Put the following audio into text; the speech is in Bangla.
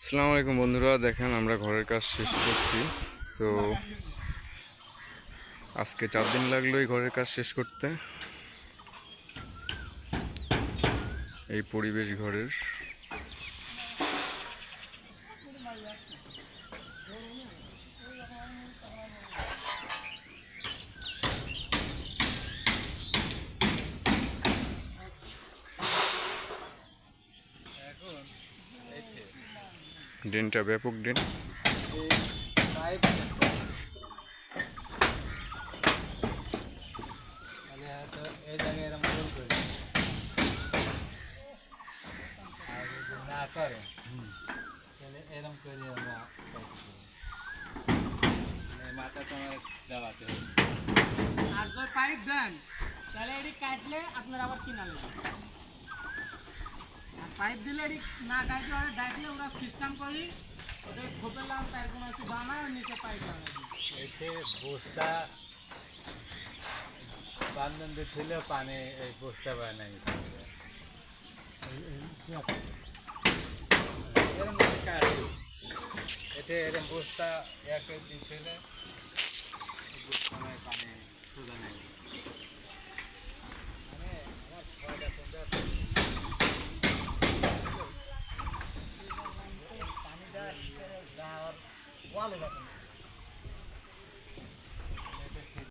আসসালামু আলাইকুম বন্ধুরা, দেখেন আমরা ঘরের কাজ শেষ করছি। তো আজকে 4 দিন লাগলো এই ঘরের কাজ শেষ করতে। এই পরিবেশ ঘরের। ড্রেনটা ব্যাপক ড্রেন। এরকম করে আমরা মাথা তোমার দেওয়াতে হবে। আর যদি পাইপ দেন তাহলে এটি কাটলে আপনার আবার কিনা লাগবে। আর পাইপ দিলে এটি না কাটলে ওরা ডাকলে ওরা সিস্টেম করি ওটা খোপে লাল তার কোনো একটু বানায় নিচে পাইপ বানায় এতে বস্তা বান্ধন দিয়ে তুলে পানি এই বস্তা বানাই এতে এরকম বস্তা এক দিন ফেলে পানি সোজা নেই। মানে আমার ছয়টা সুন্দর পানিটা যাওয়ার ওয়াল এরকম